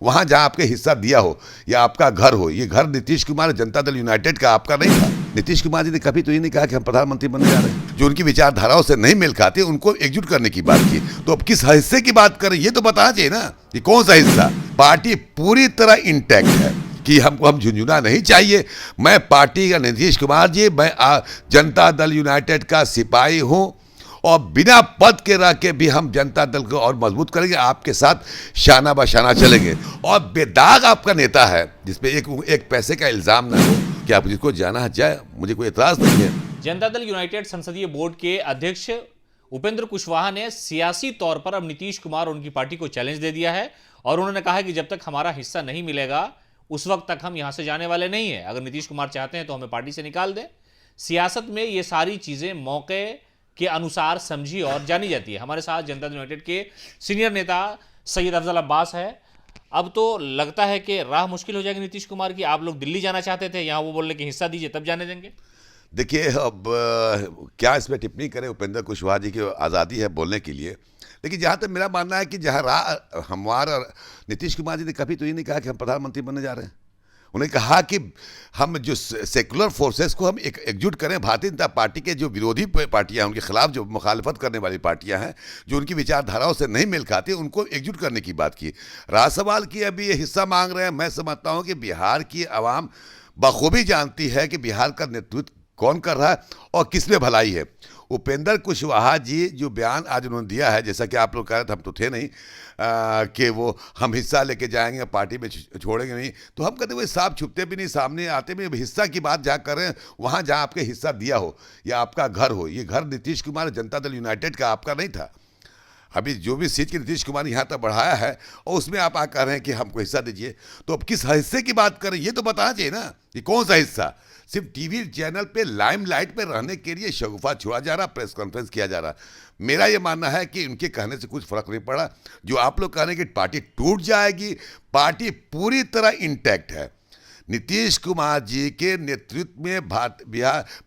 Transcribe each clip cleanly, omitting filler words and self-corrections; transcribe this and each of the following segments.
वहां जहां आपके हिस्सा दिया हो या आपका घर हो। ये घर नीतीश कुमार जनता दल यूनाइटेड का आपका नहीं था। नीतीश कुमार जी ने कभी तो ये नहीं कहा कि हम प्रधानमंत्री बनने जा रहे हैं। जो उनकी विचारधाराओं से नहीं मेल खाते उनको एकजुट करने की बात की। तो अब किस हिस्से की बात करें ये तो बताना चाहिए ना कि कौन सा हिस्सा। पार्टी पूरी तरह इंटैक्ट है कि हमको हम झुंझुना नहीं चाहिए। मैं पार्टी का नीतीश कुमार जी, मैं जनता दल यूनाइटेड का सिपाही हूं और बिना पद के रह के भी हम जनता दल को और मजबूत करेंगे। आपके साथ शाना बशाना चलेंगे। और बेदाग आपका नेता है जिसपे एक पैसे का इल्जाम ना हो कि आप जिसको जाना जाए, मुझे कोई एतराज नहीं है। जनता दल यूनाइटेड संसदीय बोर्ड के अध्यक्ष उपेंद्र कुशवाहा ने सियासी तौर पर अब नीतीश कुमार और उनकी पार्टी को चैलेंज दे दिया है और उन्होंने कहा है कि जब तक हमारा हिस्सा नहीं मिलेगा उस वक्त तक हम यहां से जाने वाले नहीं हैं। अगर नीतीश कुमार चाहते हैं तो हमें पार्टी से निकाल दें। सियासत में ये सारी चीजें मौके के अनुसार समझी और जानी जाती है। हमारे साथ जनता दल यूनाइटेड के सीनियर नेता सैयद अफजल अब्बास है। अब तो लगता है कि राह मुश्किल हो जाएगी नीतीश कुमार की। आप लोग दिल्ली जाना चाहते थे, यहां वो बोल रहे कि हिस्सा दीजिए तब जाने देंगे। देखिए अब क्या इसमें टिप्पणी करें, उपेंद्र कुशवाहा जी की आज़ादी है बोलने के लिए। लेकिन जहाँ तक मेरा मानना है कि जहाँ हमारा नीतीश कुमार जी ने कभी तो ये नहीं कहा कि हम प्रधानमंत्री बनने जा रहे हैं। उन्हें कहा कि हम जो सेकुलर फोर्सेस को हम एकजुट करें। भारतीय जनता पार्टी के जो विरोधी पार्टियां हैं उनके खिलाफ जो मुखालफत करने वाली पार्टियां हैं, जो उनकी विचारधाराओं से नहीं मेल खाती, उनको एकजुट करने की बात की। रहा सवाल की अभी ये हिस्सा मांग रहे हैं। मैं समझता हूँ कि बिहार की आवाम बखूबी जानती है कि बिहार का नेतृत्व कौन कर रहा है और किस में भलाई है। उपेंद्र कुशवाहा जी जो बयान आज उन्होंने दिया है, जैसा कि आप लोग कह रहे थे, हम तो थे नहीं कि वो हम हिस्सा लेके जाएंगे पार्टी में छोड़ेंगे नहीं, तो हम कहते हुए साफ छुपते भी नहीं, सामने आते भी। हिस्सा की बात जहाँ कर रहे हैं वहाँ जहाँ आपके हिस्सा दिया हो या आपका घर हो। ये घर नीतीश कुमार जनता दल यूनाइटेड का आपका नहीं था। अभी जो भी सीट की नीतीश कुमार यहाँ तक बढ़ाया है और उसमें आप कह रहे हैं कि हमको हिस्सा दीजिए, तो अब किस हिस्से की बात करें ये तो बताना चाहिए ना कि कौन सा हिस्सा। सिर्फ टीवी चैनल पे लाइमलाइट पे रहने के लिए शगुफा छोड़ा जा रहा, प्रेस कॉन्फ्रेंस किया जा रहा। मेरा ये मानना है कि उनके कहने से कुछ फर्क नहीं पड़ा। जो आप लोग कह रहे हैं कि पार्टी टूट जाएगी, पार्टी पूरी तरह इंटैक्ट है। नीतीश कुमार जी के नेतृत्व में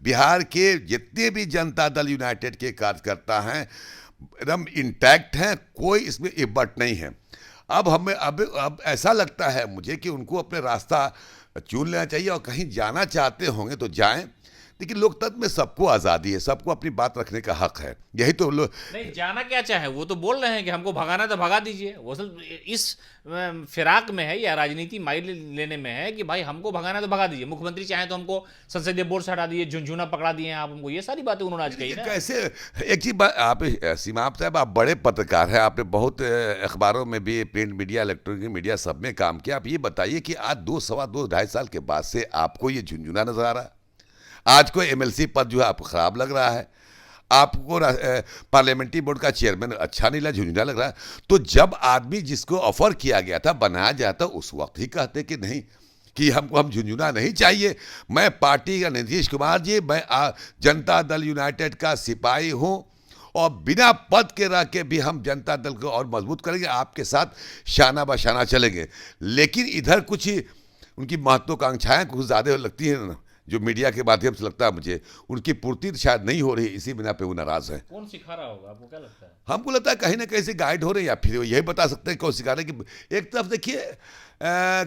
बिहार के जितने भी जनता दल यूनाइटेड के कार्यकर्ता हैं एकदम इंटैक्ट हैं, कोई इसमें इब्बट नहीं है। अब हमें अब ऐसा लगता है मुझे कि उनको अपने रास्ता चुन लेना चाहिए और कहीं जाना चाहते होंगे तो जाएं। लेकिन लोकतंत्र में सबको आज़ादी है, सबको अपनी बात रखने का हक है। यही तो लोग नहीं जाना क्या चाहे, वो तो बोल रहे हैं कि हमको भगाना तो भगा दीजिए। वो असल इस फिराक में है या राजनीति माइल लेने में है कि भाई हमको भगाना तो भगा दीजिए। मुख्यमंत्री चाहे तो हमको संसदीय बोर्ड से हटा दीजिए, झुंझुना पकड़ा दिए हैं आप हमको, ये सारी बातें उन्होंने आज कही ना। कैसे एक चीज आप सीमा साहब, आप बड़े पत्रकार हैं, आपने बहुत अखबारों में भी, प्रिंट मीडिया, इलेक्ट्रॉनिक मीडिया सब में काम किया। आप ये बताइए कि आज 2 साल के बाद से आपको ये झुंझुना नजर आ रहा है? आज कोई एमएलसी पद जो है आपको खराब लग रहा है? आपको पार्लियामेंट्री बोर्ड का चेयरमैन अच्छा नहीं लगा, झुंझुना लग रहा है? तो जब आदमी जिसको ऑफर किया गया था, बनाया जाता, उस वक्त ही कहते कि नहीं कि हमको हम झुंझुना नहीं चाहिए। मैं पार्टी का नीतीश कुमार जी, मैं जनता दल यूनाइटेड का सिपाही हूं और बिना पद के रह के भी हम जनता दल को और मजबूत करेंगे। आपके साथ शाना बशाना चलेंगे। लेकिन इधर कुछ ही उनकी महत्वाकांक्षाएं कुछ ज़्यादा लगती हैं ना, जो मीडिया के माध्यम से लगता है मुझे, उनकी पूर्ति शायद नहीं हो रही, इसी बिना पे वो नाराज है। कौन सिखा रहा होगा आपको, क्या लगता है? हमको लगता है कहीं ना कहीं से गाइड हो रहे हैं, या फिर यही बता सकते हैं कौन सिखा रहे हैं। कि एक तरफ देखिए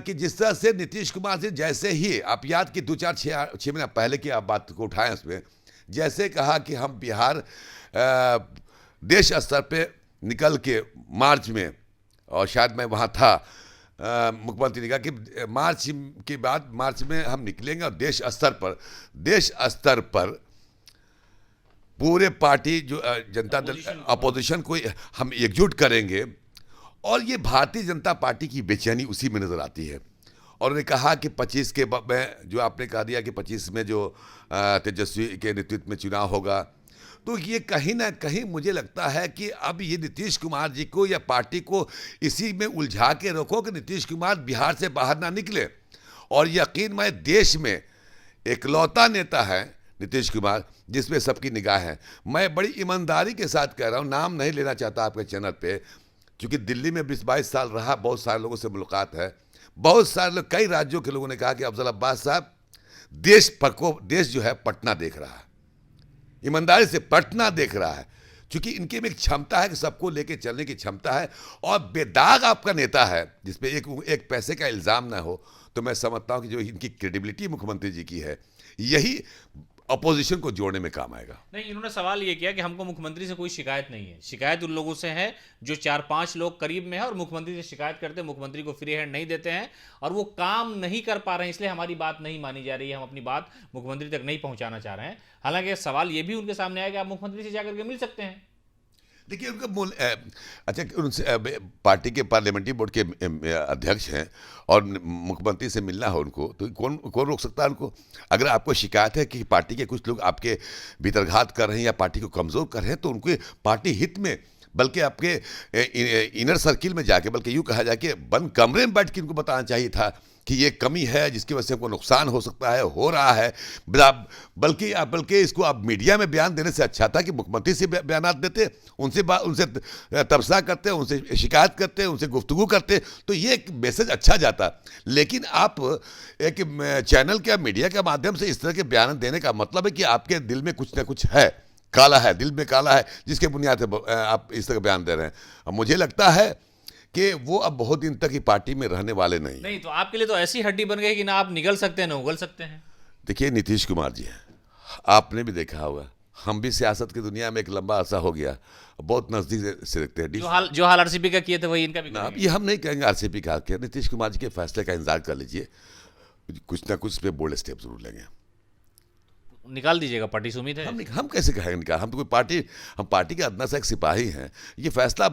कि जिस तरह से नीतीश कुमार से जैसे ही आप याद कि 2-4-6 महीना पहले की आप बात को उठाएं, उसमें जैसे कहा कि हम बिहार देश स्तर पे निकल के मार्च में, और शायद मैं वहाँ था, मुख्यमंत्री ने कहा कि मार्च के बाद मार्च में हम निकलेंगे और देश स्तर पर पूरे पार्टी जो जनता दल अपोजिशन को हम एकजुट करेंगे। और ये भारतीय जनता पार्टी की बेचैनी उसी में नजर आती है। और उन्होंने कहा कि 25 के में जो आपने कहा दिया कि 25 में जो तेजस्वी के नेतृत्व में चुनाव होगा, तो ये कहीं ना कहीं मुझे लगता है कि अब ये नीतीश कुमार जी को या पार्टी को इसी में उलझा के रखो कि नीतीश कुमार बिहार से बाहर ना निकले। और यकीन मैं देश में इकलौता नेता है नीतीश कुमार जिसमें सबकी निगाह है। मैं बड़ी ईमानदारी के साथ कह रहा हूँ, नाम नहीं लेना चाहता आपके चैनल पे, क्योंकि दिल्ली में 20-22 साल रहा, बहुत सारे लोगों से मुलाकात है। बहुत सारे लोग, कई राज्यों के लोगों ने कहा कि अफजल अब्बास साहब, देश जो है पटना देख रहा है, ईमानदारी से पटना देख रहा है। क्योंकि इनके में एक क्षमता है कि सबको लेके चलने की क्षमता है, और बेदाग आपका नेता है जिसपे एक पैसे का इल्ज़ाम ना हो, तो मैं समझता हूं कि जो इनकी क्रेडिबिलिटी मुख्यमंत्री जी की है, यही अपोजिशन को जोड़ने में काम आएगा। नहीं, इन्होंने सवाल ये किया कि हमको मुख्यमंत्री से कोई शिकायत नहीं है, शिकायत उन लोगों से है जो 4-5 लोग करीब में है और मुख्यमंत्री से शिकायत करते हैं, मुख्यमंत्री को फ्री हैंड नहीं देते हैं और वो काम नहीं कर पा रहे हैं, इसलिए हमारी बात नहीं मानी जा रही है, हम अपनी बात मुख्यमंत्री तक नहीं पहुंचाना चाह रहे हैं। हालांकि सवाल ये भी उनके सामने आया कि आप मुख्यमंत्री से जाकर के मिल सकते हैं। देखिए उनका मूल अच्छा, उनसे पार्टी के पार्लियामेंट्री बोर्ड के अध्यक्ष हैं और मुख्यमंत्री से मिलना हो उनको, तो कौन कौन रोक सकता है उनको? अगर आपको शिकायत है कि पार्टी के कुछ लोग आपके भीतरघात कर रहे हैं या पार्टी को कमज़ोर कर रहे हैं, तो उनके पार्टी हित में, बल्कि आपके इनर सर्किल में जाके, बल्कि यूँ कहा जाए कि बंद कमरे में बैठ के इनको बताना चाहिए था कि ये कमी है जिसकी वजह से हमको नुकसान हो सकता है, हो रहा है। बल्कि इसको आप मीडिया में बयान देने से अच्छा था कि मुख्यमंत्री से बयान देते, उनसे तबसरा करते, उनसे शिकायत करते, उनसे गुफ्तगू करते, तो ये एक मैसेज अच्छा जाता। लेकिन आप एक चैनल के, मीडिया के माध्यम से इस तरह के बयान देने का मतलब है कि आपके दिल में कुछ ना कुछ है, काला है, दिल में काला है, जिसके बुनियाद पर आप इस तरह का बयान दे रहे हैं। अब मुझे लगता है कि वो अब बहुत दिन तक ही पार्टी में रहने वाले नहीं। तो आपके लिए तो ऐसी हड्डी बन गई कि ना आप निगल सकते हैं ना उगल सकते हैं। देखिए नीतीश कुमार जी हैं, आपने भी देखा होगा, हम भी सियासत की दुनिया में एक लंबा अरसा हो गया, बहुत नज़दीक से देखते हैं। जो हाल आरसीपी का किए थे वही इनका भी ना, ये हम नहीं कहेंगे आरसीपी का किया, नीतीश कुमार जी के फैसले का इंतजार कर लीजिए, कुछ ना कुछ पे बोल्ड स्टेप जरूर लेंगे। निकाल दीजिएगा पार्टी से, उम्मीद है? हम कैसे कहेंगे निकाल? हम तो कोई हम पार्टी के अदना से एक सिपाही हैं। ये फैसला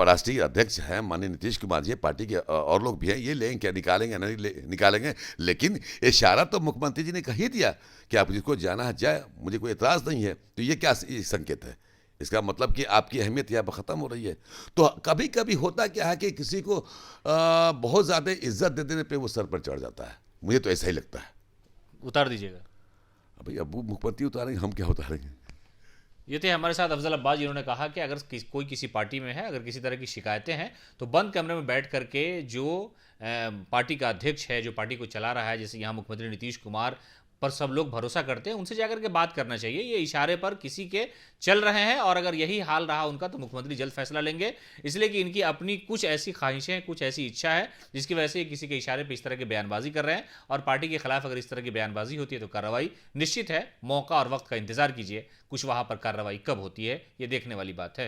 राष्ट्रीय अध्यक्ष हैं माननीय नीतीश कुमार जी, पार्टी के और लोग भी हैं, ये लेंगे क्या, निकालेंगे नहीं निकालेंगे, लेकिन इशारा तो मुख्यमंत्री जी ने कह ही दिया कि आप जिसको जाना है जाए, मुझे कोई एतराज़ नहीं है। तो ये क्या संकेत है? इसका मतलब कि आपकी अहमियत यहाँ पर ख़त्म हो रही है। तो कभी कभी होता क्या है कि किसी को बहुत ज़्यादा इज्जत दे देने पर वो सर पर चढ़ जाता है, मुझे तो ऐसा ही लगता है। उतार दीजिएगा भाई, अब मुख्यमंत्री उतारेंगे, हम क्या उतारेंगे? ये थे हमारे साथ अफजल अब्बास, जिन्होंने कहा कि अगर कोई किसी पार्टी में है, अगर किसी तरह की शिकायतें हैं, तो बंद कमरे में बैठ करके जो पार्टी का अध्यक्ष है, जो पार्टी को चला रहा है, जैसे यहाँ मुख्यमंत्री नीतीश कुमार पर सब लोग भरोसा करते हैं, उनसे जाकर के बात करना चाहिए। ये इशारे पर किसी के चल रहे हैं और अगर यही हाल रहा उनका तो मुख्यमंत्री जल्द फैसला लेंगे, इसलिए कि इनकी अपनी कुछ ऐसी ख्वाहिशें, कुछ ऐसी इच्छा है जिसकी वजह से किसी के इशारे पर इस तरह की बयानबाजी कर रहे हैं। और पार्टी के खिलाफ अगर इस तरह की बयानबाजी होती है तो कार्रवाई निश्चित है। मौका और वक्त का इंतजार कीजिए, कुशवाहा पर कार्रवाई कब होती है, ये देखने वाली बात है।